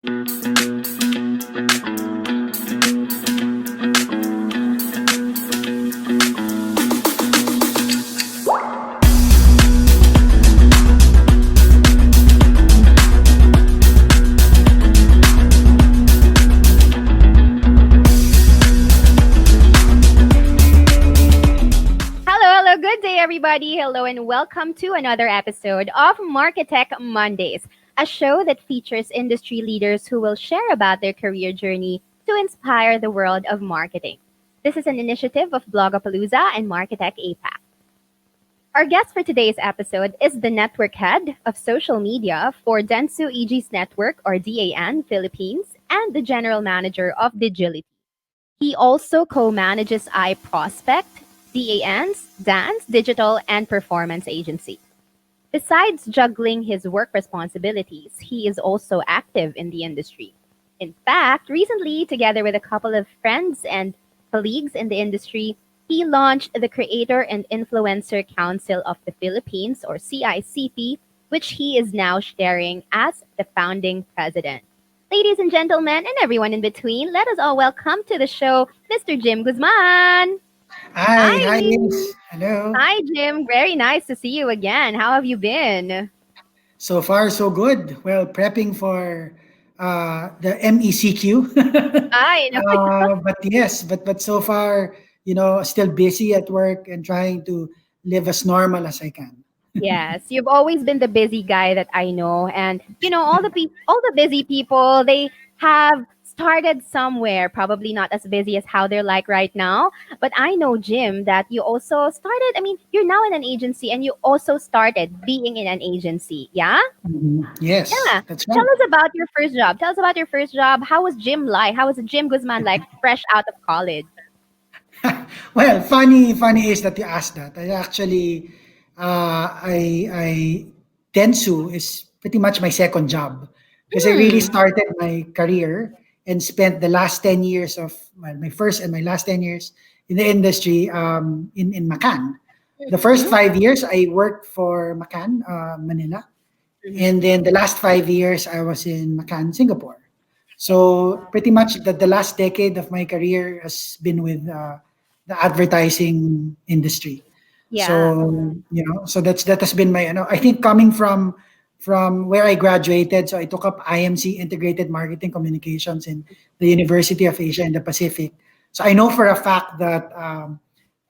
Hello, good day, everybody. Hello, and welcome to another episode of MARKETECH Mondays, a show that features industry leaders who will share about their career journey to inspire the world of marketing. This is an initiative of Blogapalooza and MARKETECH APAC. Our guest for today's episode is the network head of social media for Dentsu Aegis Network, or DAN, Philippines, and the general manager of Digility. He also co-manages iProspect, DAN's Dance, Digital, and Performance Agency. Besides juggling his work responsibilities, he is also active in the industry. In fact, recently, together with a couple of friends and colleagues in the industry, he launched the Creator and Influencer Council of the Philippines, or CICP, which he is now sharing as the founding president. Ladies and gentlemen, and everyone in between, let us all welcome to the show Mr. Jim Guzman. Hi, Hi. Liz. Hello. Hi, Jim. Very nice to see you again. How have you been? So far, so good. Well, prepping for the MECQ. I know. But yes, but so far, still busy at work and trying to live as normal as I can. Yes, you've always been the busy guy that I know, and all the busy people, they have started somewhere, probably not as busy as how they're like right now. But I know, Jim, that you also started. I mean, you're now in an agency, and you also started being in an agency. Yeah, Yes, yeah. that's Tell right. us about your first job. Tell us about your first job. How was Jim like? How was Jim Guzman like, fresh out of college? Well, funny is that you asked that. I actually, I Dentsu is pretty much my second job because I really Hmm. started my career and spent the last 10 years of my first and my last 10 years in the industry in Macan. The first Hmm. 5 years I worked for Macan, Manila, Hmm. and then the last 5 years I was in Macan, Singapore. So pretty much the last decade of my career has been with the advertising industry. Yeah. So that has been my, I think coming from where I graduated. So I took up IMC, Integrated Marketing Communications, in the University of Asia and the Pacific. So I know for a fact that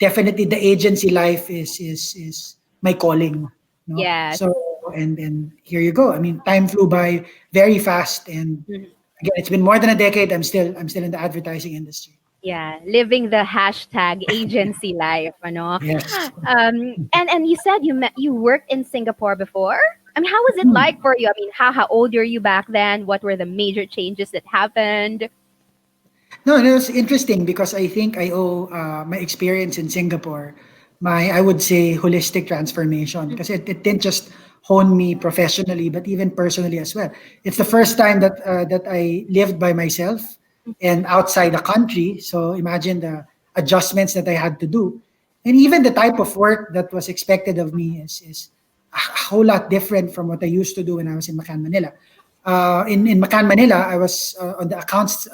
definitely the agency life is my calling. No, Yes. so and here you go. I mean, time flew by very fast, and again, it's been more than a decade. I'm still in the advertising industry. Yeah, living the hashtag agency life, ano? Yes. And you said you worked in Singapore before. I mean, how was it Hmm. like for you? I mean, how old were you back then? What were the major changes that happened? No, it's interesting because I think I owe my experience in Singapore, my I would say holistic transformation, because it didn't just hone me professionally, but even personally as well. It's the first time that I lived by myself and outside the country. So imagine the adjustments that I had to do, and even the type of work that was expected of me is a whole lot different from what I used to do when I was in Macan, Manila. In Macan, Manila, I was on the accounts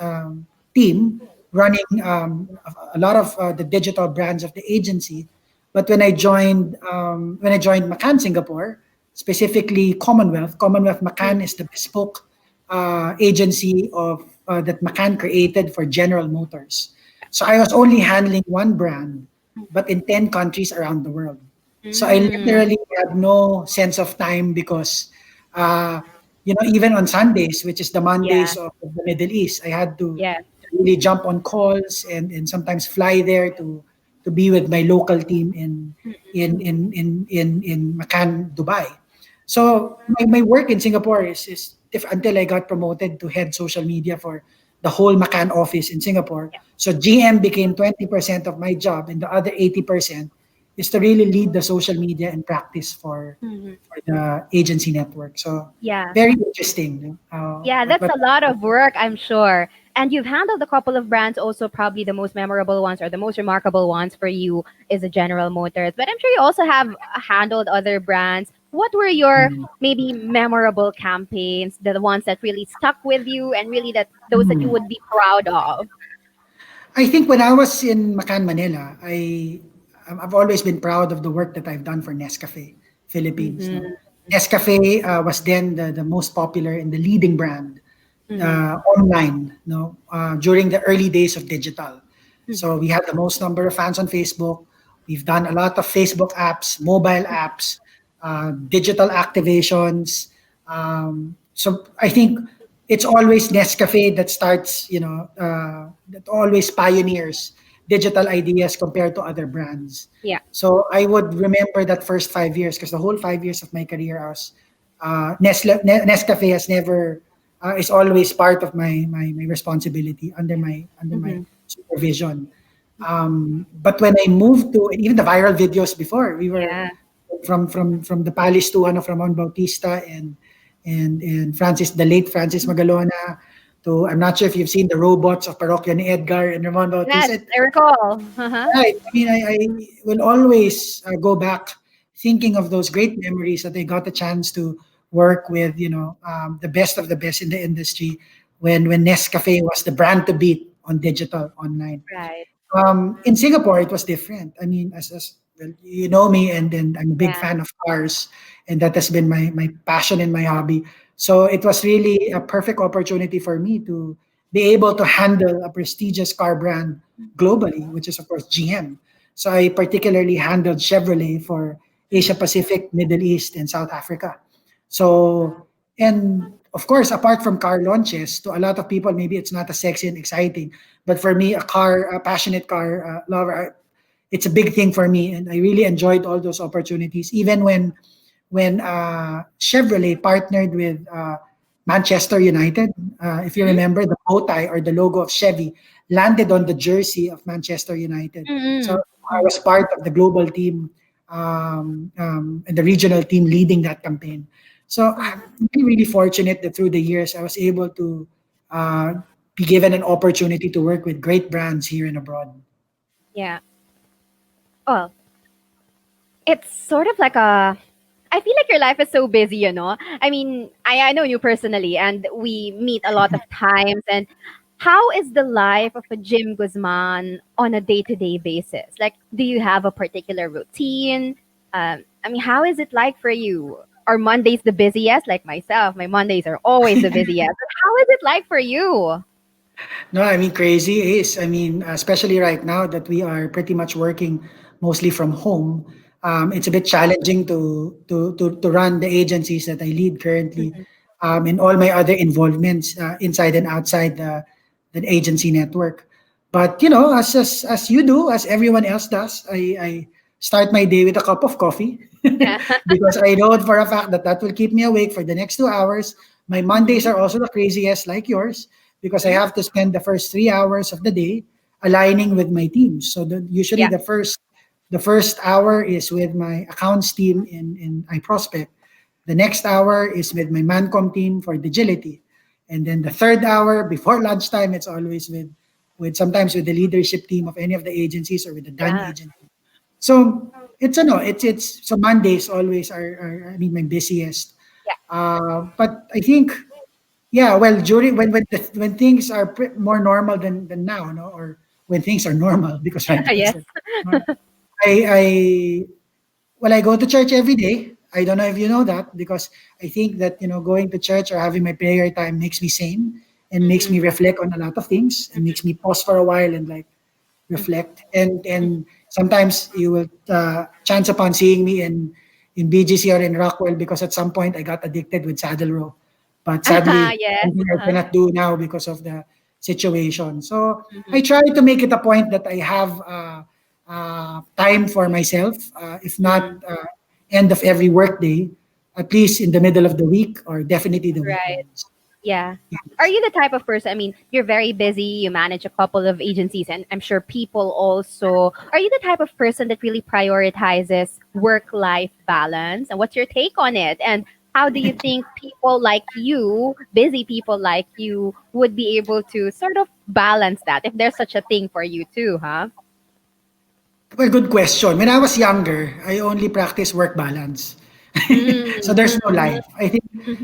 team running a lot of the digital brands of the agency. But when I joined Macan Singapore, specifically Commonwealth Macan is the bespoke agency of that Macan created for General Motors. So I was only handling one brand, but in 10 countries around the world. So I Mm, literally had no sense of time because, uh, even on Sundays, which is the yeah, Mondays of the Middle East, I had to yeah. really jump on calls and sometimes fly there to be with my local team in Macan, Dubai. So my work in Singapore is until I got promoted to head social media for the whole Macan office in Singapore. So GM became 20% of my job, and the other 80% is to really lead the social media and practice Mhm. for the agency network. So Yeah. very interesting. Yeah, But that's a lot of work, I'm sure. And you've handled a couple of brands also, probably the most memorable ones or the most remarkable ones for you is the General Motors. But I'm sure you also have handled other brands. what were your maybe memorable campaigns, the ones that really stuck with you and really that those that you Hmm. would be proud of? I think when I was in Macan, Manila, I've always been proud of the work that I've done for Nescafe Philippines. No, Mm-hmm. Nescafe was then the most popular and the leading brand Mm-hmm. online. No, during the early days of digital. So Mm-hmm. we had the most number of fans on Facebook. We've done a lot of Facebook apps, mobile apps, digital activations. So I think it's always Nescafe that starts, that always pioneers digital ideas compared to other brands. Yeah. So I would remember that first 5 years because the whole 5 years of my career, I was Nescafe has never is always part of my responsibility under my Mm-hmm. supervision. But when I moved to, and even the viral videos before, we were Yeah. from the Palace to Ramon Bautista and Francis, the late Francis Magalona, to, I'm not sure if you've seen the robots of Parokya ni Edgar and Ramon Yes, Bautista. I recall. Uh-huh. Right. I mean, I will always go back thinking of those great memories that I got the chance to work with, the best of the best in the industry when Nescafe was the brand to beat on digital online. Right. In Singapore, it was different. I mean, as well, you know me, and I'm a big Yeah. fan of cars, and that has been my passion and my hobby. So it was really a perfect opportunity for me to be able to handle a prestigious car brand globally, which is of course GM. So I particularly handled Chevrolet for Asia Mm-hmm. Pacific, Middle East, and South Africa. So, and of course, apart from car launches, to a lot of people, maybe it's not as sexy and exciting. But for me, a passionate car lover, it's a big thing for me. And I really enjoyed all those opportunities. Even when Chevrolet partnered with Manchester United, if you remember, the bow tie or the logo of Chevy landed on the jersey of Manchester United. So I Mm-hmm. was part of the global team and the regional team leading that campaign. So Mm-hmm. I'm really fortunate that through the years I was able to uh, be given an opportunity to work with great brands here and abroad. Yeah. Well, it's sort of like a I feel like your life is so busy, you know. I mean, I know you personally and we meet a lot of times and how is the life of a Jim Guzman on a day-to-day basis? Like, do you have a particular routine? I mean, how is it like for you? Are Mondays the busiest? Like myself, my Mondays are always the busiest. But how is it like for you? No, I mean, crazy is, I mean, especially right now that we are pretty much working mostly from home, it's a bit challenging to run the agencies that I lead currently, and all my other involvements inside and outside the agency network. But, as you do, as everyone else does, I start my day with a cup of coffee Yeah. because I know for a fact that that will keep me awake for the next 2 hours. My Mondays Mm-hmm. are also the craziest, like yours, because I Mm-hmm. have to spend the first 3 hours of the day aligning with my teams. So usually Yeah. the first hour is with my accounts team in iProspect. The next hour is with my Mancom team for Digility. And then the third hour before lunchtime, it's always with sometimes with the leadership team of any of the agencies or with the done Yeah. agency. So it's so Mondays always are I mean my busiest. Yeah. But I think yeah, well, during when things are more normal than now, no, or when things are normal, because right now it's Yes. not normal. I well, I go to church every day. I don't know if you know that because I think that going to church or having my prayer time makes me sane and makes Mm-hmm. me reflect on a lot of things and makes me pause for a while and like Mm-hmm. reflect. And sometimes you will chance upon seeing me in BGC or in Rockwell because at some point I got addicted with Saddle Row, but sadly Yes. something I Uh-huh. cannot do now because of the situation. So Mm-hmm. I try to make it a point that I have time for myself, if not end of every workday, at least in the middle of the week or definitely the Right. weekends. Yeah. Are you the type of person? I mean, you're very busy, you manage a couple of agencies, and I'm sure people also. Are you the type of person that really prioritizes work life balance? And what's your take on it? And how do you think people like you, busy people like you, would be able to sort of balance that if there's such a thing for you too, huh? Well, good question. When I was younger, I only practiced work balance. So there's no Mm-hmm. life.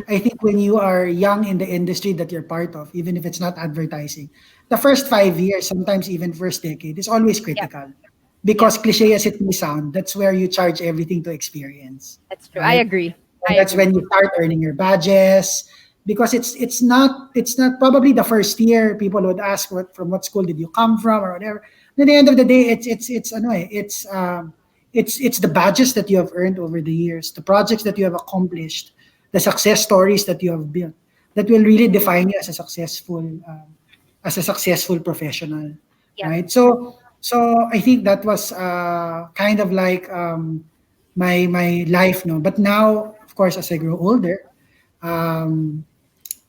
I think when you are young in the industry that you're part of, even if it's not advertising, the first 5 years, sometimes even first decade, is always Yep. critical. Yep. Because cliche as it may sound, that's where you charge everything to experience, That's true. I right? agree. And I that's agree. when you start earning your badges. Because it's not probably the first year people would ask what school did you come from or whatever. And at the end of the day, it's ano eh, it's the badges that you have earned over the years, the projects that you have accomplished, the success stories that you have built that will really define you as a successful professional, Yep. right? So I think that was kind of like my life, no. But now, of course, as I grow older, um,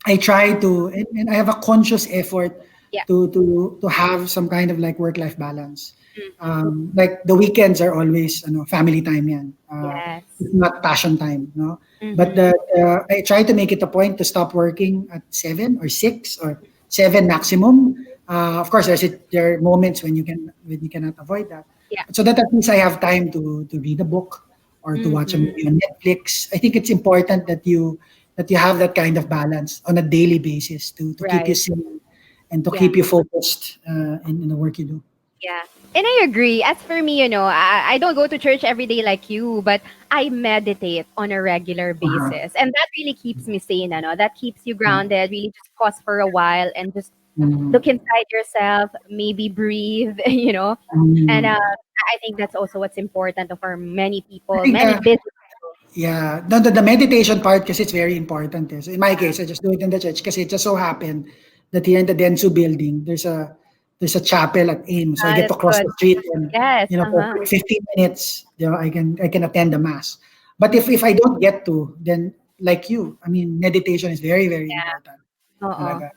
I try to, and I have a conscious effort Yeah. to have some kind of like work life balance. Mm-hmm. Like the weekends are always family time yan. Yes. It's not passion time, no. But Mm-hmm. I try to make it a point to stop working at 7 or 6 or 7 maximum. Of course, there are moments when you cannot avoid that. Yeah. But so that at least I have time to read a book or to watch a movie Mm-hmm. on Netflix. I think it's important that you have that kind of balance on a daily basis to keep you Right. sane and to Yeah. keep you focused in the work you do. Yeah. And I agree. As for me, I don't go to church every day like you, but I meditate on a regular Uh-huh. basis. And that really keeps me sane, That keeps you Yeah. grounded. Really just pause for a while and just Mm. look inside yourself, maybe breathe, And Mm. I think that's also what's important for many I people, think, many business. yeah, the meditation part because it's very important. So in my case, I just do it in the church because it just so happened that here in the Dentsu building, there's a chapel at AIM. So I get to That's cross good. the street and, Yes. for Uh-huh. 15 minutes, I can attend the mass. But if I don't get to, then like you, I mean, meditation is very, very important. Uh-uh. Talaga.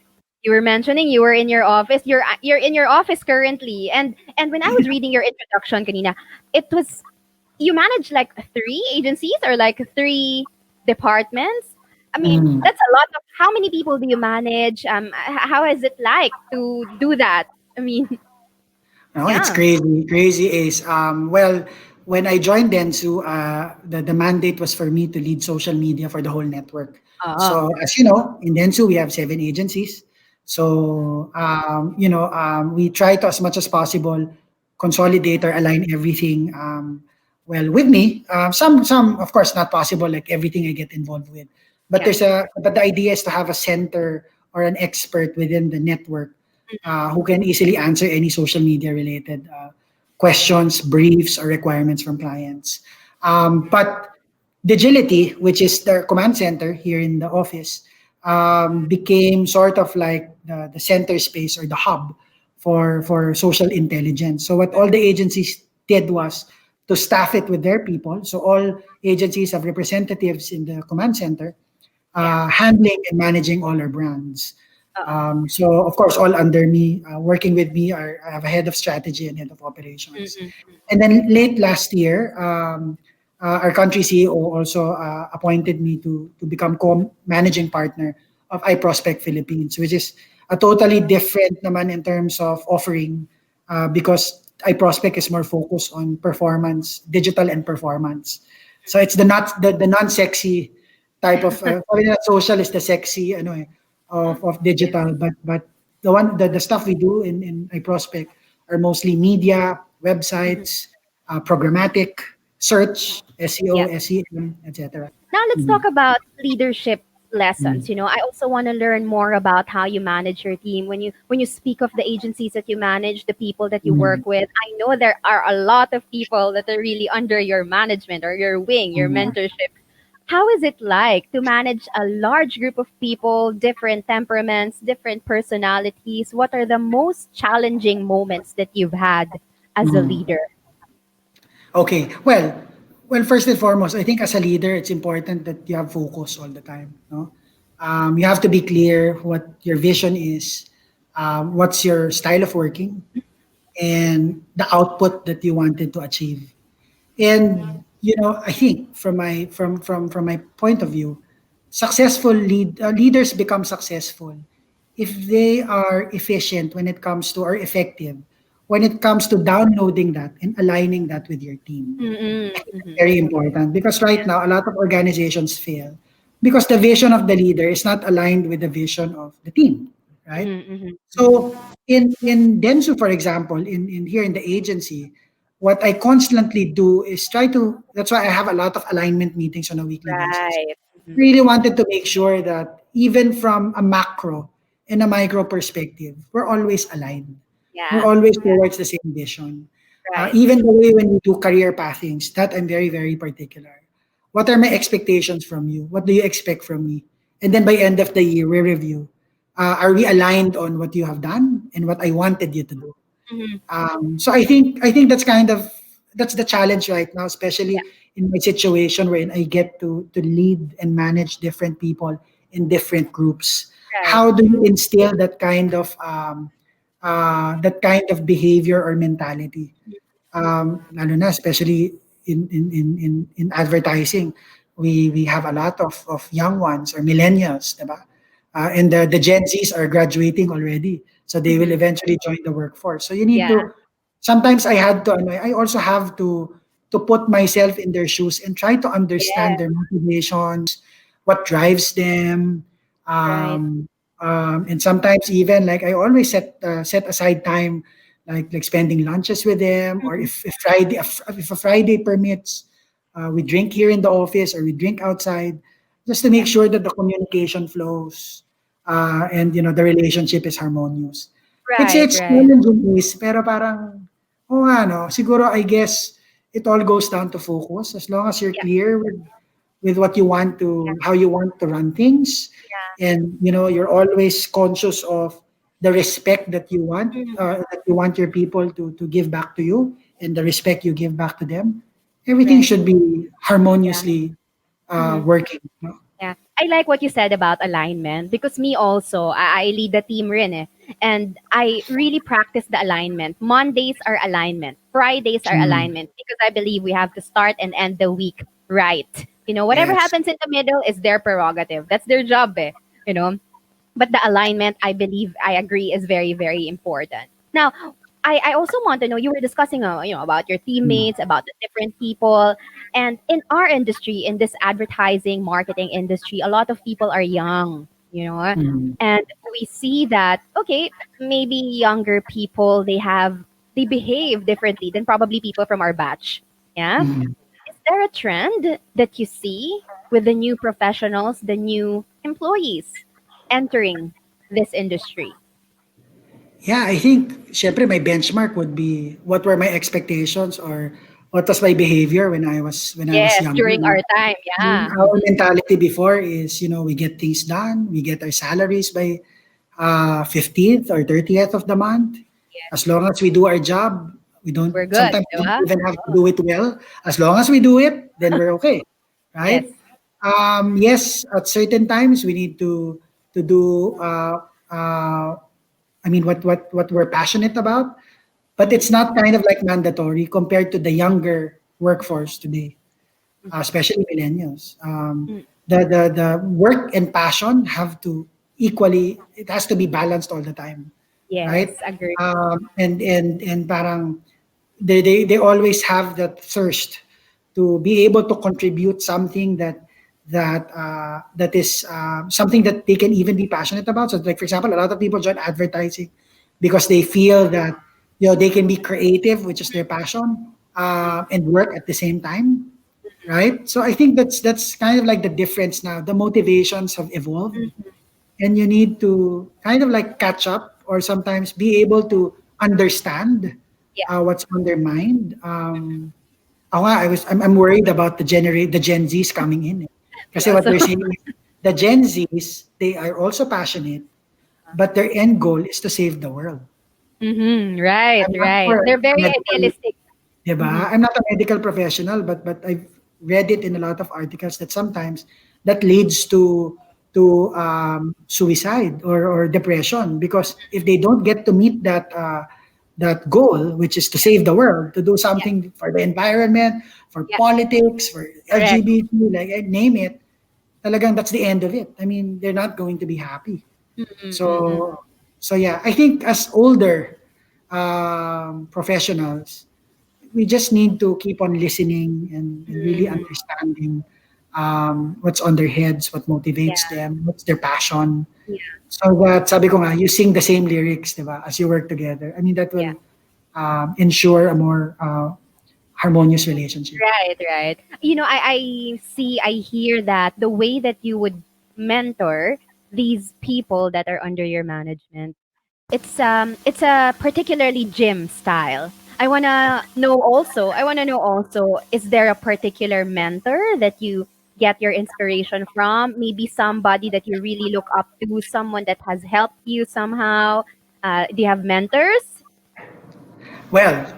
You were mentioning you were in your office. You're in your office currently. And when I was reading your introduction kanina, it was you manage like three agencies or like three departments. I mean, Mm. that's a lot of how many people do you manage? How is it like to do that? I mean, No, it's yeah. crazy. Crazy is well, when I joined Dentsu, the mandate was for me to lead social media for the whole network. Uh-uh. So as you know, in Dentsu we have 7 agencies. So we try to as much as possible consolidate or align everything. Well, with me, some of course not possible like everything I get involved with. But Yeah. the idea is to have a center or an expert within the network who can easily answer any social media related questions, briefs, or requirements from clients. But Digility, which is the command center here in the office, became sort of like the center space or the hub for social intelligence. So what all the agencies did was to staff it with their people. So all agencies have representatives in the command center Yeah. handling and managing all our brands. Uh-uh. So of course, all under me, working with me are I have a head of strategy and head of operations. Mm-mm. And then late last year, our country CEO also appointed me to become co-managing partner of iProspect Philippines, which is a totally different naman in terms of offering, because iProspect is more focused on performance, digital and performance. So it's the non-sexy type of probably not social is the sexy of Yes. digital, but the stuff we do in iProspect are mostly media, Mhm. websites, programmatic, search, SEO, Yeah. SEM, etc. Now let's Mhm. talk about leadership lessons. Mhm. I also want to learn more about how you manage your team. When you speak of the agencies that you manage, the people that you Mhm. work with, I know there are a lot of people that are really under your management or your wing, your Mhm. mentorship. How is it like to manage a large group of people, different temperaments, different personalities? What are the most challenging moments that you've had as a Mhm. leader? Okay. Well, first and foremost, I think as a leader, it's important that you have focus all the time. No, you have to be clear what your vision is, what's your style of working, and the output that you wanted to achieve. And I think from my point of view, leaders become successful if they are efficient when it comes to or effective when it comes to downloading that and aligning that with your team. Mm-mm. Mm-hmm. Very important because right Yeah. now a lot of organizations fail because the vision of the leader is not aligned with the vision of the team, right? Mm-hmm. Mm-hmm. Mm-hmm. So in Dentsu, for example, in here in the agency, what I constantly do is try to. That's why I have a lot of alignment meetings on a weekly basis. Right. Mm-hmm. Really wanted to make sure that even from a macro and a micro perspective, we're always aligned. We're Yeah. always towards the same vision. Right. Even the way when we do career pathings, that I'm very, very particular. What are my expectations from you? What do you expect from me? And then by end of the year, we review. Are we aligned on what you have done and what I wanted you to do? Mm-hmm. So I think that's the challenge right now, Yeah. especially in my situation where I get to lead and manage different people in different groups. Right. How do you instill that kind of behavior or mentality? Lalo na especially in advertising, we have a lot of young ones or millennials, diba? And the Gen Zs are graduating already, so they will Mm-hmm. eventually join the workforce. So you need Yeah. to. Sometimes I also have to put myself in their shoes and try to understand Yes. their motivations, what drives them, Right. um, and sometimes even like I always set aside time like spending lunches with them, or Mm-hmm. if a Friday permits, we drink here in the office or we drink outside, just to make Yeah. sure that the communication flows, and the relationship is harmonious. It's Right. it's Right. challenging is pero parang nga no, siguro I guess it all goes down to focus as long as you're Yeah. clear with what you want Yeah. to how you want to run things, Yeah. and you're always conscious of the respect Mm-hmm. that you want your people to give back to you, and the respect you give back to them. Everything Right. should be Yeah. harmoniously Mm-hmm. working, no? Yeah. I like what you said about alignment because me also, I lead the team rin eh. And I really practice the alignment. Mondays are alignment. Fridays are Mm. alignment because I believe we have to start and end the week right. Whatever Yes. happens in the middle is their prerogative. That's their job eh. You know, but the alignment, I believe, I agree, is very, very important. Now, I also want to know, you were discussing about your Mm. teammates, about the different people, and in our industry, in this advertising marketing industry, a lot of people are young, Mm. and we see that, okay, maybe younger people, they behave differently than probably people from our batch. Yeah. Mm. Is there a trend that you see with the new professionals, the new employees entering this industry? Yeah, I think syempre my benchmark would be what were my expectations or what was my behavior when I was Yes, younger. during our time. Yeah. Our mentality before is, we get things done, we get our salaries by 15th or 30th of the month. As long as we do our job, We're good, sometimes we don't diba? even have to do it well. As long as we do it, then we're okay, Yes. right? Yes, at certain times we need to do what we're passionate about, but Mm-hmm. it's not kind of like mandatory compared to the younger workforce today, especially millennials. Mm. The work and passion have to equally, it has to be balanced all the time, right? Yes, agree. And parang they always have that thirst to be able to contribute something that is something that they can even be passionate about. So, like for example, a lot of people join advertising because they feel that they can be creative, which is their passion, and work at the same time, right? So I think that's kind of like the difference now. The motivations have evolved, Mm-hmm. and you need to kind of like catch up or sometimes be able to understand Yeah. what's on their mind. Ako nga, I'm worried about the Gen Zs coming in. Me Kasi what also. they're saying is the Gen Zs, they are also passionate, but their end goal is to save the world. Mm-hmm. Right, I'm not right. sure They're I'm very a medical, idealistic. Mm-hmm. diba? I'm not a medical professional, but I've read it in a lot of articles that sometimes that leads to suicide or depression, because if they don't get to meet that goal, which is to save the world, to do Yeah. something for the environment, for Yeah. politics, for Correct. LGBT, like name it, talagang that's the end of it. I mean, they're not going to be happy. Mm-mm, mm-mm. So yeah, I think as older professionals, we just need to keep on listening and really Mm, understanding what's on their heads, what motivates yeah, them, what's their passion. yeah, So that, sabi ko nga, you sing the same lyrics, di ba, as you work together. I mean, that yeah. will ensure a more harmonious relationship. Right, right. I see, I hear that the way that you would mentor these people that are under your management, it's a particularly gym style. I wanna know also, is there a particular mentor that you get your inspiration from? Maybe somebody that you really look up to, someone that has helped you somehow. Do you have mentors? Well,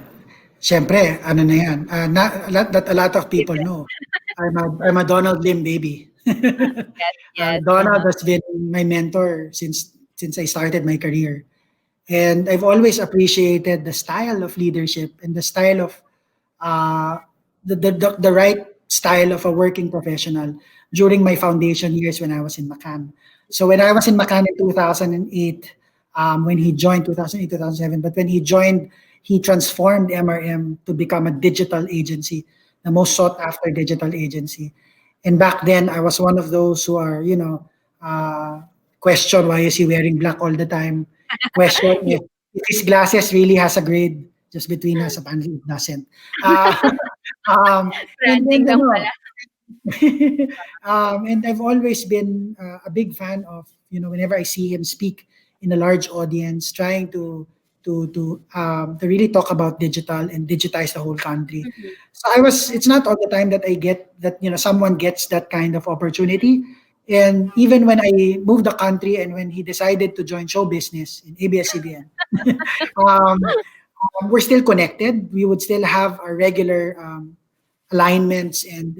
syempre, ano na yan, that a lot of Is people it? know. I'm a Donald Lim baby. Yes, yes. Donald has been my mentor since I started my career. And I've always appreciated the style of leadership and the style of uh, the right style of a working professional during my foundation years when I was in Macan. So when I was in Macan in 2008, when he joined 2008, 2007, but when he joined, he transformed MRM to become a digital agency, the most sought after digital agency. And back then, I was one of those who are, question why is he wearing black all the time? Question if his glasses really has a grade. Just between us, apparently it doesn't. Uh, and Branding lang pala. and I've always been a big fan of, whenever I see him speak in a large audience, trying to really talk about digital and digitize the whole country. Mhm. So it's not all the time that I get that, someone gets that kind of opportunity. And even when I moved the country and when he decided to join show business in ABS-CBN, um, we're still connected. We would still have our regular alignments and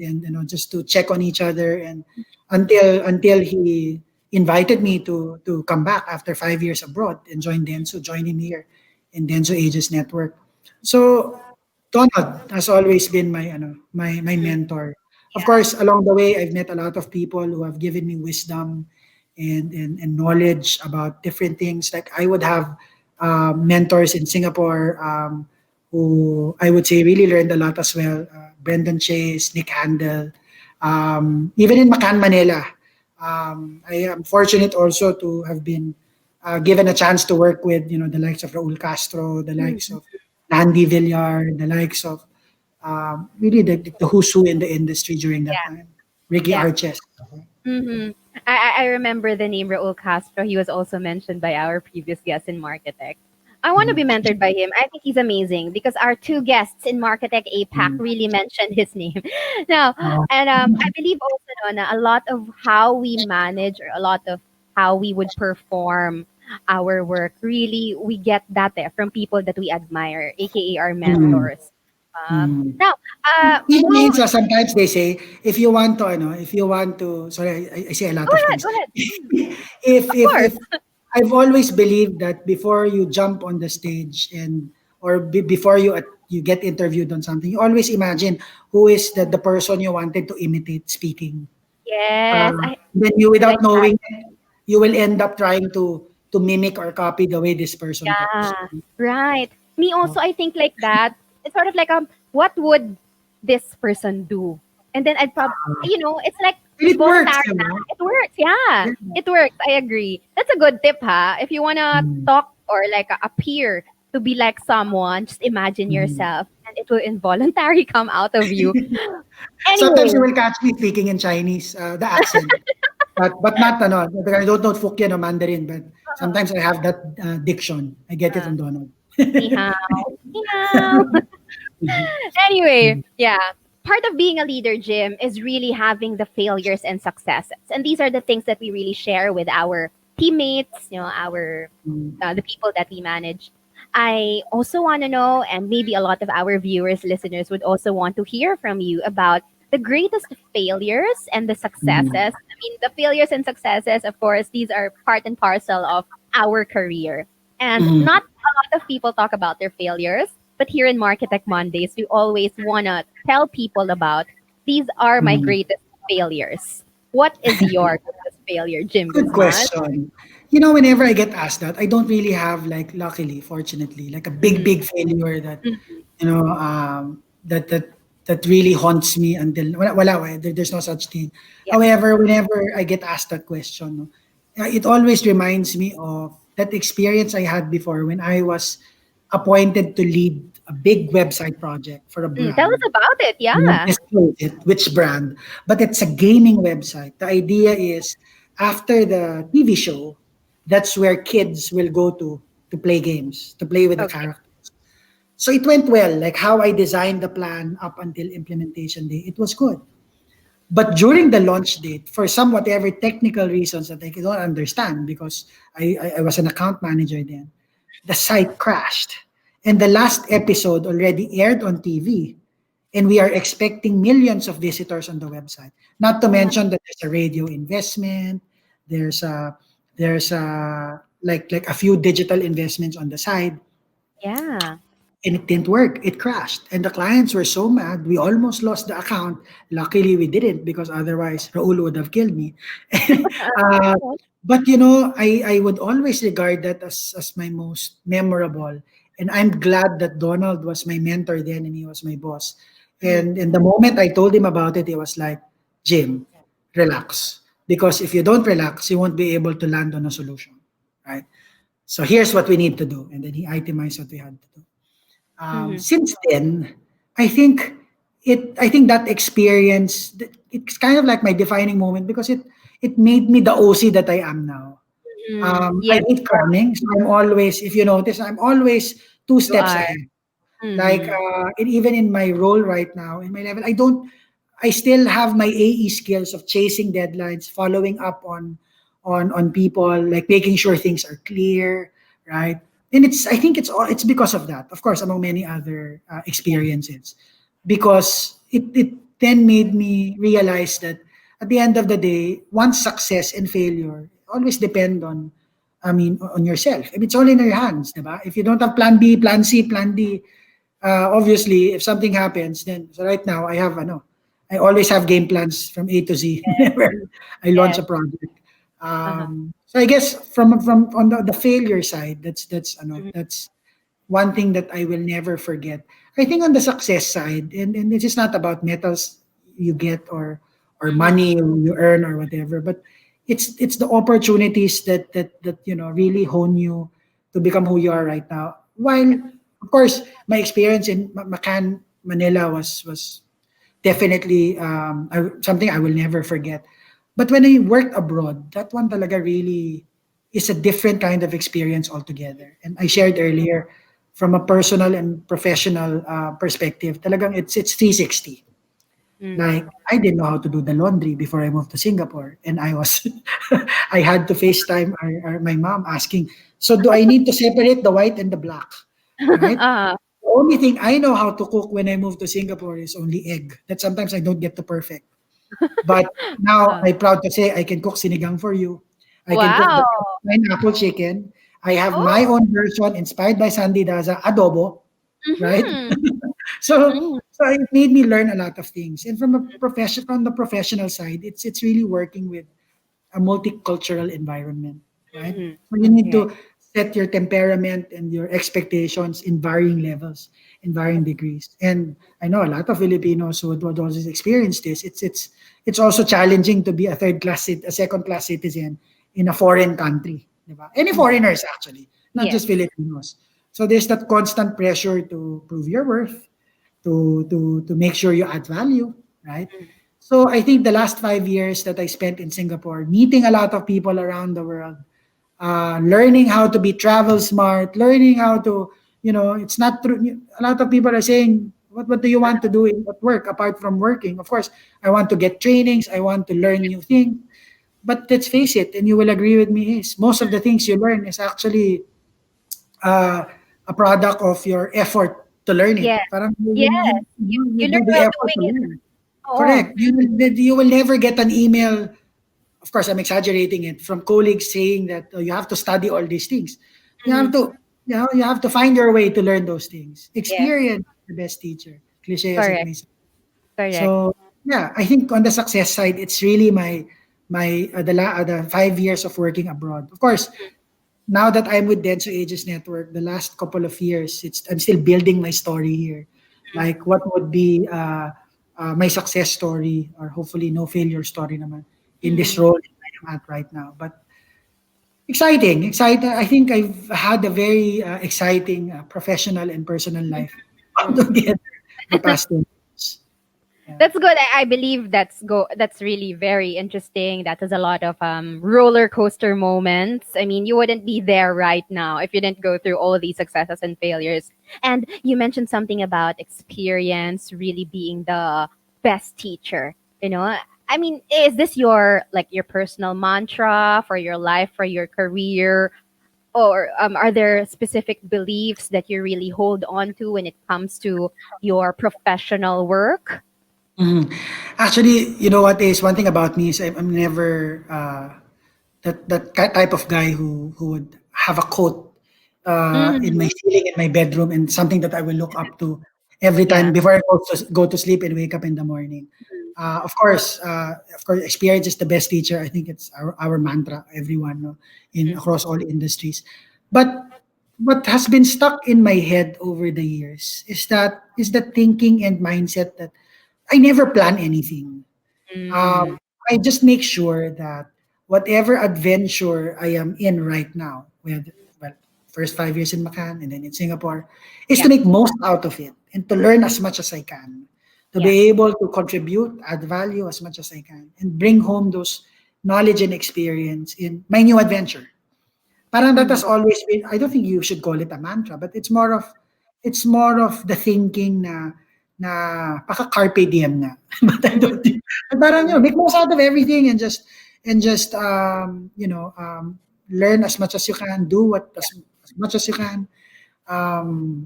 just to check on each other and until he invited me to come back after 5 years abroad and join him here in Dentsu Aegis network. So Donald has always been my Mhm. mentor. Of Yeah. course, along the way, I've met a lot of people who have given me wisdom and knowledge about different things. Like I would have mentors in Singapore who I would say really learned a lot as well. Brendan Chase, Nick Handel, even in Macan, Manila. I am fortunate also to have been given a chance to work with the likes of Raul Castro, the likes Mhm. of Andy Villar, the likes of really the who's who in the industry during that Yeah, time. Ricky yeah. Arches. Mhm. I remember the name Raul Castro. He was also mentioned by our previous guest in Marketech. I want to be Mhm. mentored by him. I think he's amazing because our two guests in Marketech APAC Mhm. really mentioned his name. Now, Uh, and I believe also no, na a lot of how we manage or a lot of how we would perform our work, really, we get that from people that we admire, aka our mm, mentors. mm. Now, Even mo, minsan, sometimes they say, if you want to, sorry, I say a lot go of ahead, things. go ahead. Mm, of If course. I've always believed that before you jump on the stage or before you get interviewed on something, you always imagine who is the person you wanted to imitate speaking. Yes, Then you, I like without that. knowing, you will end up trying to mimic or copy the way this person talks. Yeah, right. Me also, I think like that. It's sort of like what would this person do? And then it's like And it works, voluntary you na. know? It works, yeah. Yeah. It works. I agree. That's a good tip, ha. If you wanna Mm. talk or like appear to be like someone, just imagine Mm. yourself, and it will involuntarily come out of you. Sometimes you Anyway, will catch me speaking in Chinese, the accent. But not because I don't know Fukien or Mandarin, but sometimes I have that diction. I get it uh, from Donald. ni hao, ni hao. Anyway, yeah. Part of being a leader, Jim, is really having the failures and successes. And these are the things that we really share with our teammates, our Mm. the people that we manage. I also want to know, and maybe a lot of our viewers, listeners would also want to hear from you about the greatest failures and the successes. Mm. I mean, the failures and successes, of course, these are part and parcel of our career. And Mm. not a lot of people talk about their failures, but here in Marketech Mondays, we always want to tell people about these are my Mm. greatest failures. What is your greatest failure, Jim Good Guzman? question. whenever I get asked that, I don't really have, like, luckily, fortunately, like a Mm-hmm. big failure that, Mm-hmm. that really haunts me until there's no such thing. Yeah. However, whenever I get asked that question, no, it always reminds me of that experience I had before when I was appointed to lead a big website project for a Tell us brand. about it. I won't Yeah. disclose it, which brand, but it's a gaming website. The idea is after the TV show, that's where kids will go to play games, to play with the Okay. characters. So it went well. Like how I designed the plan up until implementation day, it was good. But during the launch date, for some whatever technical reasons that I don't understand, because I was an account manager then, the site crashed. And the last episode already aired on TV. And we are expecting millions of visitors on the website. Not to Oh, mention that there's a radio investment, there's like a few digital investments on the side, yeah. and it didn't work. It crashed. And the clients were so mad. We almost lost the account. Luckily, we didn't because otherwise Raul would have killed me. uh, but I would always regard that as my most memorable. And I'm glad that Donald was my mentor then and he was my boss. Mm-hmm. And the moment I told him about it, he was like, Jim, relax. Because if you don't relax, you won't be able to land on a solution. Right? So here's what we need to do. And then he itemized what we had to do. Mm-hmm. Since then, I think I think that experience, it's kind of like my defining moment because it made me the OC that I am now. I Yes, hate cramming, so I'm always, if you notice, I'm always two you steps are. ahead. Like, Mm-hmm. even in my role right now, in my level, I still have my AE skills of chasing deadlines, following up on people, like making sure things are clear, right? And I think it's because of that, of course, among many other experiences, because it then made me realize that at the end of the day, one's success and failure always depend on, I mean, on yourself. I mean, it's all in your hands, diba? If you don't have plan B, plan C, plan D, obviously, if something happens, then so right now I always have game plans from A to Z whenever I launch Yes. a project. Uh-huh. So I guess from on the failure side, Mhm. that's one thing that I will never forget. I think on the success side, and this is not about metals you get or Mhm. money you earn or whatever, but it's the opportunities that really hone you to become who you are right now. While of course my experience in Macan, Manila was definitely something I will never forget. But when I worked abroad, that one talaga really is a different kind of experience altogether. And I shared earlier, from a personal and professional perspective, talagang it's 360. Like Mhm. I didn't know how to do the laundry before I moved to Singapore, and I was I had to FaceTime my mom asking, so do I need to separate the white and the black, right? Uh-huh. The only thing I know how to cook when I moved to Singapore is only egg. That sometimes I don't get to perfect. But now Uh, I'm proud to say I can cook sinigang for you. I can cook wow. the pineapple chicken. I have my Oh. own version inspired by Sandy Daza, adobo, right? Mhm. So Mhm. so it made me learn a lot of things. And from the professional side, it's really working with a multicultural environment, right? Mhm. So you need Right. to set your temperament and your expectations in varying levels, in varying degrees. And I know a lot of Filipinos who would also experience this. It's also challenging to be a second class citizen in a foreign country, diba? Any Mhm. foreigners actually, not Yes. just Filipinos. So there's that constant pressure to prove your worth, to make sure you add value, right? Mhm. So I think the last 5 years that I spent in Singapore, meeting a lot of people around the world, learning how to be travel smart, learning how to, it's not true. A lot of people are saying, what do you want to do at work apart from working? Of course, I want to get trainings, I want to learn new things. But let's face it, and you will agree with me, is most of the things you learn is actually uh, a product of your effort to learn it. Yes. Parang Yes. you You learn do the while effort doing to it. learn. Oh. Correct. You will never get an email. Of course, I'm exaggerating it, from colleagues saying that, oh, you have to study all these things. You have Mhm. to, you have to find your way to learn those things. Yes. Experience is the best teacher. Cliche as it Correct. may sound. Correct. So yeah, I think on the success side, it's really my my the 5 years of working abroad. Of course, now that I'm with Dentsu Aegis Network, the last couple of years, I'm still building my story here. Like what would be my success story, or hopefully no failure story naman in this Mm. role that I'm at right now. But exciting. I think I've had a very exciting professional and personal life all Mm. together the past 2 years. Yeah. That's good. I believe that's really very interesting. That has a lot of roller coaster moments. I mean, you wouldn't be there right now if you didn't go through all these successes and failures. And you mentioned something about experience really being the best teacher. You know, I mean, is this your like your personal mantra for your life, for your career, or are there specific beliefs that you really hold on to when it comes to your professional work? Mhm. Actually, you know what is one thing about me is I'm never type of guy who would have a quote in my Mhm. ceiling in my bedroom, and something that I will look up to every time Yeah. before I go to sleep and wake up in the morning. Of course, experience is the best teacher. I think it's our mantra, everyone, no, in Mhm. across all industries. But what has been stuck in my head over the years is that thinking and mindset that I never plan anything. Mm. Um, I just make sure that whatever adventure I am in right now, with well, first 5 years in Macau and then in Singapore, is to Yeah. make most out of it and to learn as much as I can, to Yeah. be able to contribute, add value as much as I can, and bring home those knowledge and experience in my new adventure. Parang that Mhm. has always been, I don't think you should call it a mantra, but it's more of the thinking na paka carpe diem nga. But I Mhm. don't think, parang make most out of everything, and just learn as much as you can, do as much as you can.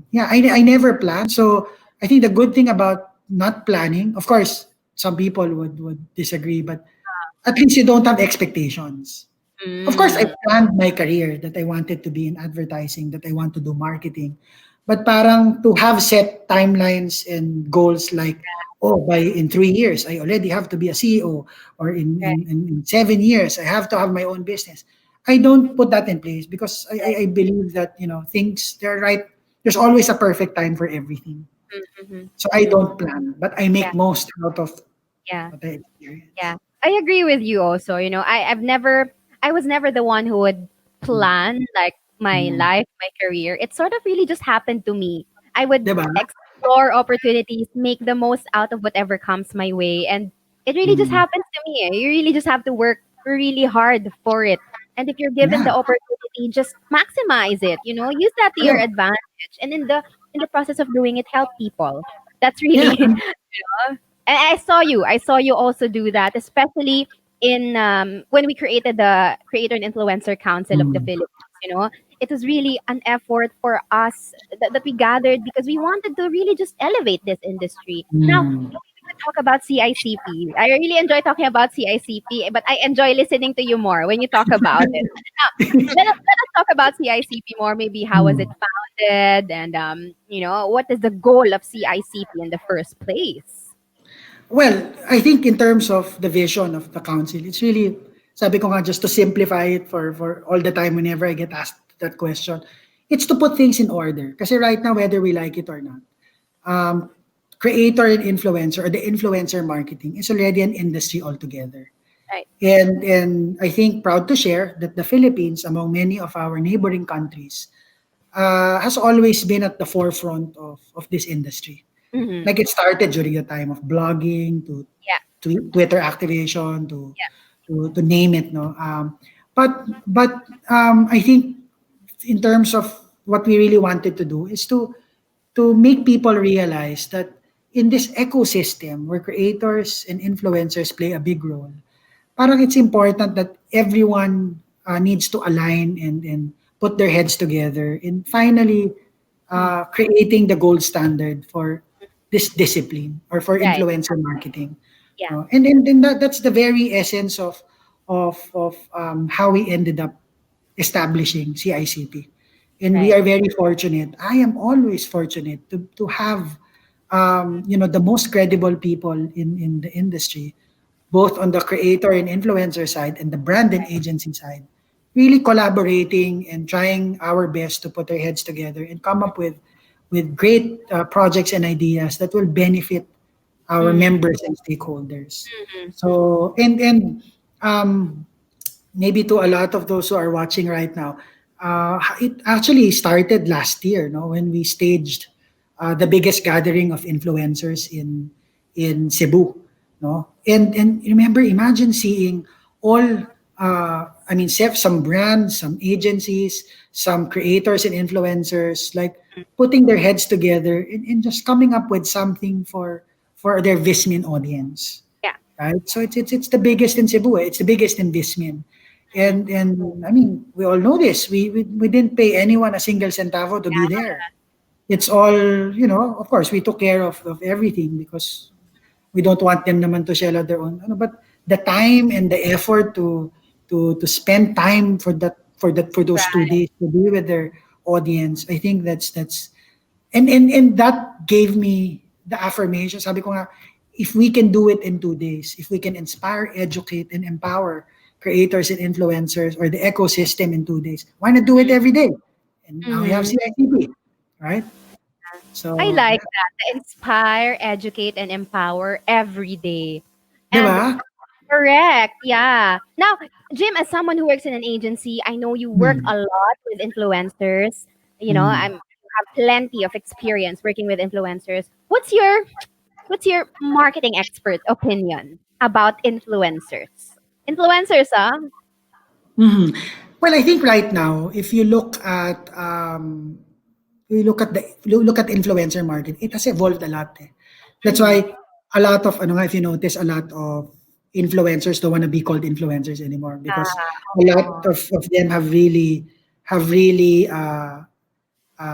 Yeah, I never plan. So I think the good thing about not planning, of course, some people would disagree, but at least you don't have expectations. Of course, I Mm. planned my career that I wanted to be in advertising, that I want to do marketing. But parang to have set timelines and goals like, oh, by in 3 years, I already have to be a CEO, or Right. in 7 years, I have to have my own business. I don't put that in place because I believe that, things, they're right. There's always a perfect time for everything. Mhm. So I Mhm. don't plan, but I make Yeah. most out of Yeah. what I experience. Yeah, I agree with you also. You know, I was never the one who would Mm. plan like my Mm. life, my career. It sort of really just happened to me. I would Diba? explore opportunities, make the most out of whatever comes my way, and it really just Mm. happens to me. You really just have to work really hard for it. And if you're given Yeah. the opportunity, just maximize it. You know, use that to your Correct. advantage, and in the process of doing it, help people. That's Yeah. really and I saw you also do that, especially in when we created the Creator and Influencer Council of the Mm. Philippines. You know, it was really an effort for us that we gathered because we wanted to really just elevate this industry. Now, Mm. we could talk about CICP. I really enjoy talking about CICP, but I enjoy listening to you more when you talk about it. Now, let us talk about CICP more. Maybe how was it Mm. founded, and what is the goal of CICP in the first place? Well, I think in terms of the vision of the council, it's really, sabi ko nga, just to simplify it for all the time whenever I get asked that question, it's to put things in order. Kasi right now, whether we like it or not, um, creator and influencer, or the influencer marketing, is already an industry altogether. Right. And I think proud to share that the Philippines, among many of our neighboring countries, has always been at the forefront of this industry. Mhm. Like it started during the time of blogging Yeah, to Twitter activation yeah. to name it, no. But I think in terms of what we really wanted to do is to make people realize that in this ecosystem where creators and influencers play a big role, parang it's important that everyone needs to align and put their heads together in finally Mm. creating the gold standard for this discipline, or for Right. influencer marketing. Yeah. And that's the very essence of how we ended up establishing CICP. And we Right. are very fortunate. I am always fortunate to have the most credible people in the industry both on the creator and influencer side and the brand and agency side, really collaborating and trying our best to put our heads together and come up with great projects and ideas that will benefit our Mm-hmm. members and stakeholders. So and um, maybe to a lot of those who are watching right now, it actually started last year, no, when we staged the biggest gathering of influencers in Cebu, no, and remember, imagine seeing all, I mean, some brands, some agencies, some creators and influencers, like putting their heads together and just coming up with something for their Vismin audience, Yeah. right? So it's the biggest in Cebu. It's the biggest in Vismin. Mhm. And I mean, we all know this. We didn't pay anyone a single centavo to be there. It's all, of course, we took care of everything because we don't want them naman to shell out their own. But the time and the effort to spend time for those two Right. days to be with their audience, I think that's and that gave me the affirmation. Sabi ko nga, if we can do it in 2 days, if we can inspire, educate, and empower creators and influencers or the ecosystem in 2 days, why not do it every day? And now we have Mm-hmm. CICP, right? I So, like that. The inspire, educate, and empower every day. di And ba? correct. Yeah. Now, Jim, as someone who works in an agency, I know you work Hmm. a lot with influencers. Hmm. You have plenty of experience working with influencers. What's your marketing expert opinion about influencers? Influencers, Hmm. Well, I think right now, if you look at influencer market, it has evolved a lot. Eh. That's Mm-hmm. why a lot of ano nga, if you notice, a lot of influencers don't want to be called influencers anymore because a lot Oh. of them have really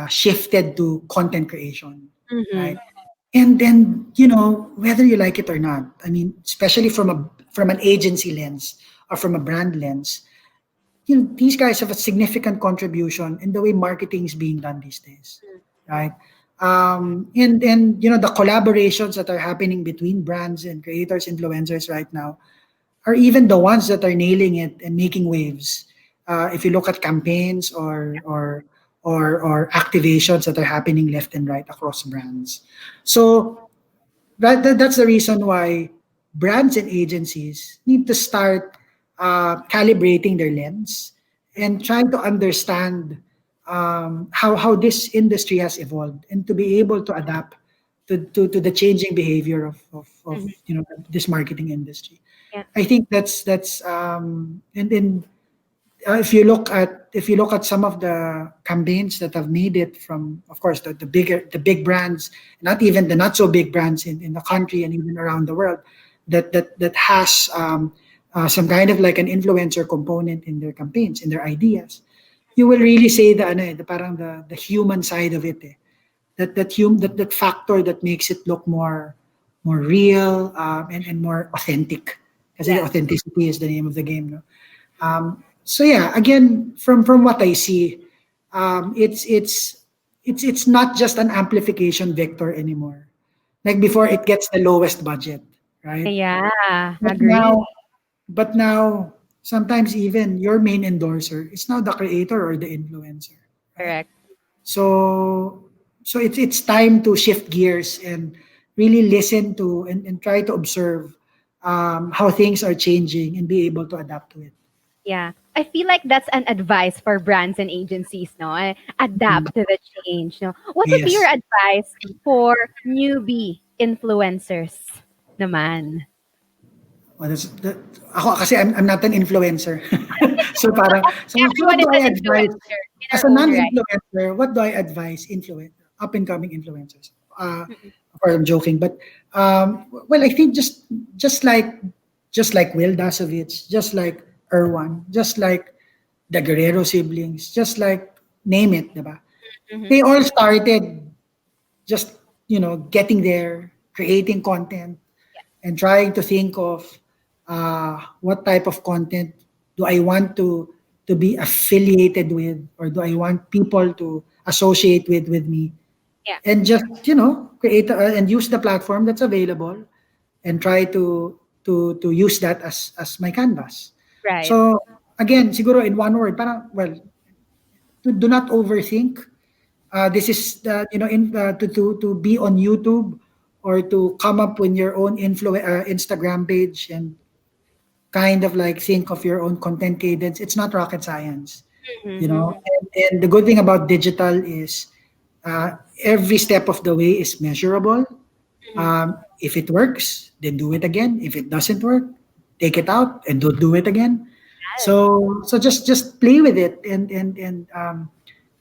shifted to content creation, Mm-hmm. right? And then, whether you like it or not, I mean, especially from an agency lens or from a brand lens, these guys have a significant contribution in the way marketing is being done these days, right? And the collaborations that are happening between brands and creators, influencers right now are even the ones that are nailing it and making waves. If you look at campaigns or activations that are happening left and right across brands, so that's the reason why brands and agencies need to start calibrating their lens and trying to understand how this industry has evolved and to be able to adapt to the changing behavior of Mm-hmm. this marketing industry. Yeah. I think that's and then if you look at some of the campaigns that have made it from, of course, the big brands, not even the not so big brands in the country and even around the world, that has some kind of like an influencer component in their campaigns, in their ideas, you will really say the parang the human side of it. Eh. That factor that makes it look more real, and more authentic. Kasi Yeah. authenticity is the name of the game. No? So yeah, again, from what I see, it's not just an amplification vector anymore. Like before, it gets the lowest budget, right? Yeah. But Agree. now, but now, sometimes even your main endorser is now the creator or the influencer, right? Correct. So it's time to shift gears and really listen to and try to observe how things are changing and be able to adapt to it. Yeah. I feel like that's an advice for brands and agencies, no? Mm. Adapt to the change, no? What would be your Yes. advice for newbie influencers naman? Well, ako kasi I'm not an influencer. so parang so what Everyone do is I an advise influencer in as our a own right. non-influencer? What do I advise up and coming influencers? Mm-mm. Of course, I'm joking, but well, I think just like Will Dasovich, just like Erwan, just like the Guerrero siblings, just like name it, diba? Mhm. They all started just getting there, creating content, and trying to think of what type of content do I want to be affiliated with, or do I want people to associate with me, Yeah. and just create and use the platform that's available and try to to use that as my canvas. Right. So again, siguro in one word, parang well, do not overthink. This is to be on YouTube or to come up with your own Instagram page and kind of like think of your own content cadence. It's not rocket science, you know. Mm-hmm. And the good thing about digital is every step of the way is measurable. If it works, then do it again. If it doesn't work, take it out and don't do it again. Yes. So just play with it and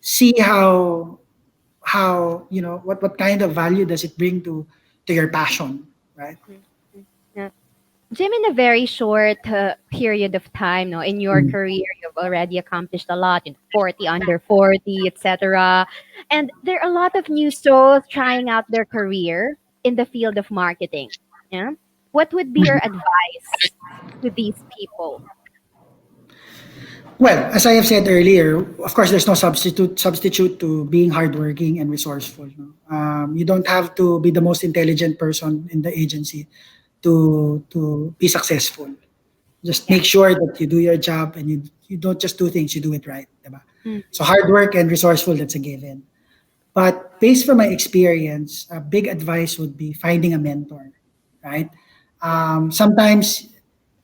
see how what kind of value does it bring to your passion, right? Yeah. Jim, in a very short period of time, no, in your Mm. career, you've already accomplished a lot in 40, under 40, etc. And there are a lot of new souls trying out their career in the field of marketing. Yeah. What would be your advice to these people? Well, as I have said earlier, of course, there's no substitute to being hardworking and resourceful. No? You don't have to be the most intelligent person in the agency to be successful. Just Yeah. make sure that you do your job and you don't just do things, you do it right. Diba? Mm. So hard work and resourceful, that's a given. But based from my experience, a big advice would be finding a mentor, right? Sometimes,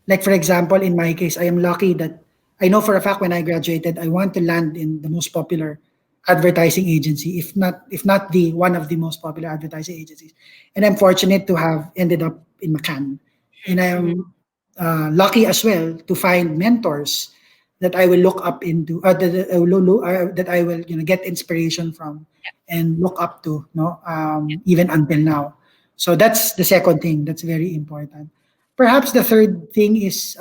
like for example, in my case, I am lucky that I know for a fact when I graduated, I want to land in the most popular advertising agency, if not the one of the most popular advertising agencies. And I'm fortunate to have ended up in McCann. And I Mhm. am lucky as well to find mentors that I will look up into, that I will get inspiration from and look up to, no, even until now. So that's the second thing that's very important. Perhaps the third thing is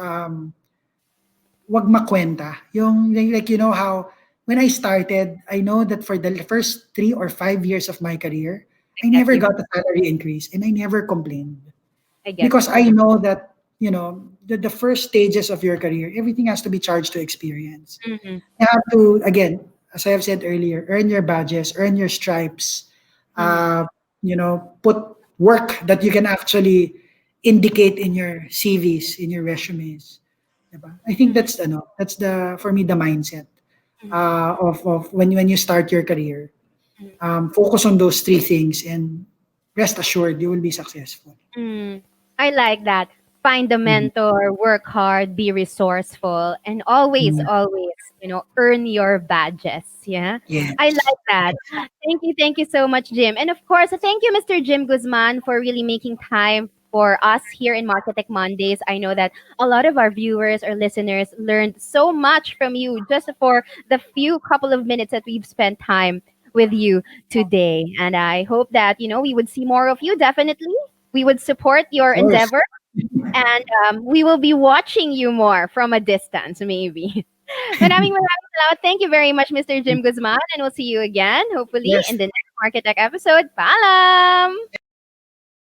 wag makwenta. Yung like you know how when I started, I know that for the first 3 or 5 years of my career, I I get never you. got a salary increase and I never complained I get because you. I know that the first stages of your career, everything has to be charged to experience. Mm-hmm. You have to, again, as I have said earlier, earn your badges, earn your stripes, Mm-hmm. put work that you can actually indicate in your CVs, in your resumes. Diba? I think Mm-hmm. that's the for me the mindset of when you start your career. Focus on those three things and rest assured you will be successful. Mm, I like that. Find a Mhm. mentor, work hard, be resourceful, and always, Yeah. always, earn your badges. Yeah. I Yes. like that. Thank you so much, Jim. And of course, thank you, Mr. Jim Guzman, for really making time for us here in MarkeTech Mondays. I know that a lot of our viewers or listeners learned so much from you just for the few couple of minutes that we've spent time with you today. And I hope that, we would see more of you definitely. We would support your Of course. endeavor, and we will be watching you more from a distance, maybe. Maraming salamat. Thank you very much, Mr. Jim Guzman, and we'll see you again, hopefully, Yes. in the next Market Tech episode. Paalam!